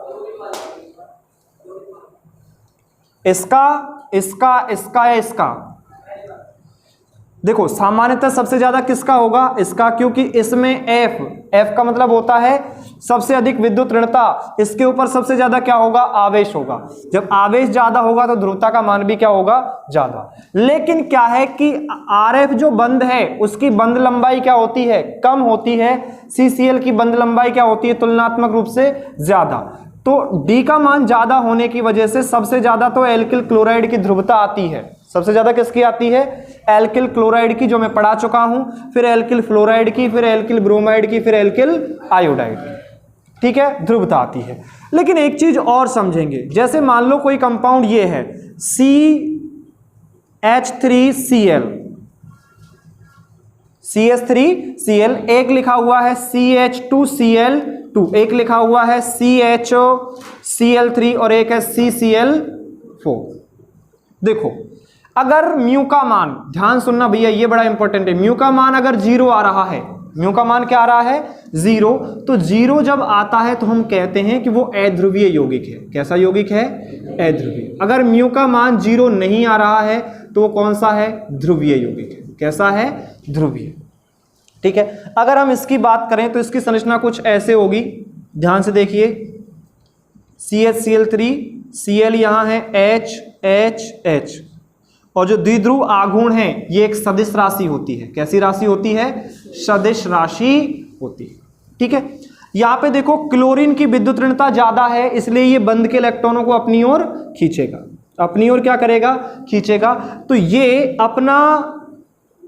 इसका, इसका, इसका या इसका? देखो सामान्यतः सबसे ज्यादा किसका होगा, इसका, क्योंकि इसमें F का मतलब होता है सबसे अधिक विद्युत ऋणता, इसके ऊपर सबसे ज्यादा क्या होगा, आवेश होगा। जब आवेश ज्यादा होगा तो ध्रुवता का मान भी क्या होगा, ज्यादा। लेकिन क्या है कि RF जो बंध है उसकी बंध लंबाई क्या होती है, कम होती है। CCl की बंध लंबाई क्या होती है, तुलनात्मक रूप से ज्यादा। तो D का मान ज्यादा होने की वजह से सबसे ज्यादा तो एल्किल क्लोराइड की ध्रुवता आती है। सबसे ज्यादा किसकी आती है, एल्किल क्लोराइड की, जो मैं पढ़ा चुका हूं, फिर एल्किल फ्लोराइड की, फिर एल्किल ब्रोमाइड की, फिर एल्किल आयोडाइड की। ठीक है, ध्रुवता आती है। लेकिन एक चीज और समझेंगे, जैसे मान लो कोई कंपाउंड ये है CH3Cl, CH3Cl, एक लिखा हुआ है CH2Cl2, एक लिखा हुआ है CHCl3 और एक है CCl4। देखो अगर म्यू का मान, ध्यान सुनना भैया ये बड़ा इंपॉर्टेंट है, म्यू का मान अगर 0 आ रहा है, म्यू का मान क्या आ रहा है, 0, तो 0 जब आता है तो हम कहते हैं कि वो अध्रुवीय यौगिक है। कैसा यौगिक है, अध्रुवीय। अगर म्यू का मान 0 नहीं आ रहा है तो वो कौन सा है, ध्रुवीय यौगिक है। कैसा है, ध्रुवीय। ठीक है, अगर हम इसकी बात करें तो इसकी संरचना कुछ ऐसे होगी, ध्यान से देखिए, CHCl3, Cl यहां है, H, और जो द्विध्रुव आघूर्ण है ये एक सदिश राशि होती है। कैसी राशि होती है, सदिश राशि होती है। ठीक है, यहां पे देखो क्लोरीन की विद्युत ऋणता ज्यादा है, इसलिए ये बंध के इलेक्ट्रॉनों को अपनी ओर खींचेगा, अपनी ओर क्या करेगा, खींचेगा। तो ये अपना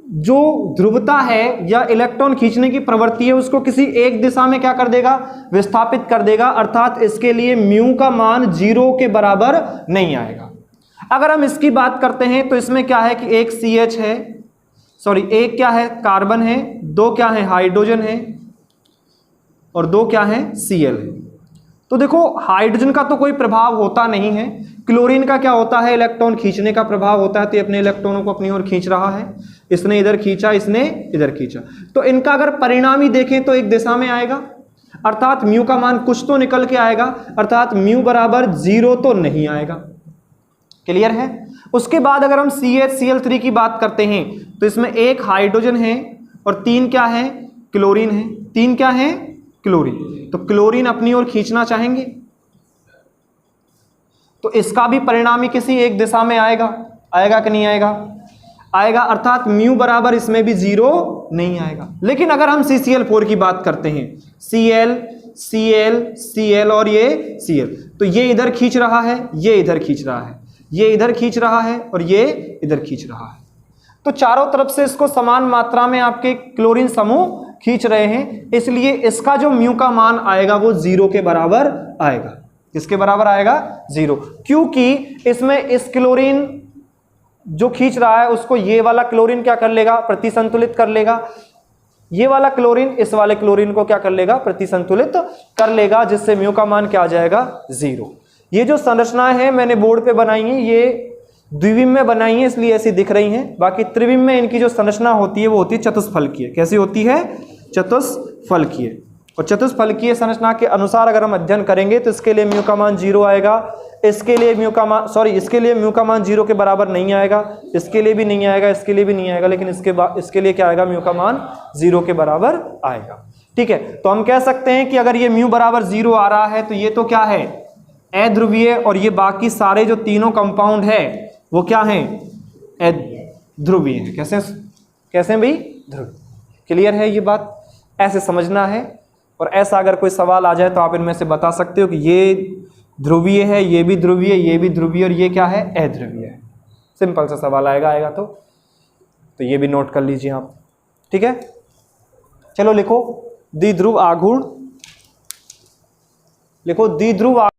जो ध्रुवता है या इलेक्ट्रॉन खींचने की प्रवृत्ति है उसको किसी एक दिशा में क्या कर देगा, विस्थापित कर देगा, अर्थात इसके लिए म्यू का मान 0 के बराबर नहीं आएगा। अगर हम इसकी बात करते हैं तो इसमें क्या है कि एक CH है, सॉरी एक क्या है, कार्बन है, 2 क्या है, हाइड्रोजन है, और 2 क्या है, Cl है। तो देखो हाइड्रोजन का तो कोई प्रभाव होता नहीं है, क्लोरीन का क्या होता है, इलेक्ट्रॉन खींचने का प्रभाव होता है, तो ये अपने इलेक्ट्रॉनों को अपनी ओर खींच रहा है। इसने इधर खींचा, इसने इधर खींचा, तो इनका अगर परिणाम ही देखें तो एक दिशा में आएगा, अर्थात म्यू का मान कुछ तो निकल के आएगा, अर्थात म्यू बराबर 0 तो नहीं आएगा। क्लियर है। उसके बाद अगर हम CHCl3 की बात करते हैं तो इसमें एक हाइड्रोजन है और 3 क्या है, क्लोरीन है, 3 क्या है, क्लोरीन। तो क्लोरीन अपनी ओर खींचना चाहेंगे तो इसका भी परिणामी किसी एक दिशा में आएगा, आएगा कि नहीं आएगा। आएगा, अर्थात म्यू बराबर इसमें भी 0 नहीं आएगा। लेकिन अगर हम CCl4 की बात करते हैं, Cl Cl Cl और ये Cl, तो ये इधर खींच रहा है, ये इधर खींच रहा है, ये इधर खींच रहा है और ये इधर खींच रहा है। तो चारों तरफ से इसको समान मात्रा में आपके क्लोरीन समूह खींच रहे हैं, इसलिए इसका जो म्यू का मान आएगा वो 0 के बराबर आएगा। किसके बराबर आएगा? 0, क्योंकि इसमें इस क्लोरीन जो खींच रहा है उसको ये वाला क्लोरीन क्या कर लेगा? प्रतिसंतुलित कर लेगा। ये वाला क्लोरीन इस वाले क्लोरीन को क्या कर लेगा? प्रतिसंतुलित कर लेगा, जिससे म्यू का मान क्या आ जाएगा? 0। ये जो संरचनाएं हैं मैंने बोर्ड पे बनाई हैं, ये द्विविम में बनाई है इसलिए ऐसी दिख रही हैं। बाकी त्रिविम में इनकी जो संरचना होती है वो होती है चतुष्फलकीय। कैसी होती है? चतुष्फलकीय। और चतुष्फलकीय संरचना के अनुसार अगर हम अध्ययन करेंगे तो इसके लिए म्यू का मान 0 आएगा, इसके लिए म्यू का मान इसके लिए म्यू का मान 0 के बराबर नहीं आएगा, इसके लिए भी नहीं आएगा, इसके लिए भी नहीं आएगा, लेकिन इसके लिए क्या आएगा? म्यू का मान 0 के बराबर आएगा। ठीक है, तो हम कह सकते हैं कि अगर ये म्यू बराबर 0 आ रहा है तो ये तो क्या है? अध्रुवीय, और ये बाकी सारे जो तीनों कंपाउंड है वो क्या हैं? ध्रुवीय है। कैसे भी? ध्रुवीय। क्लियर है ये बात? ऐसे समझना है, और ऐसा अगर कोई सवाल आ जाए तो आप इनमें से बता सकते हो कि ये ध्रुवीय है, ये भी ध्रुवीय, ये भी ध्रुवीय, और ये क्या है? अध्रुवीय है। सिंपल सा सवाल आएगा तो ये भी नोट कर लीजिए आप। ठीक है, चलो लिखो द्विध्रुव आघूर्ण, लिखो द्विध्रुव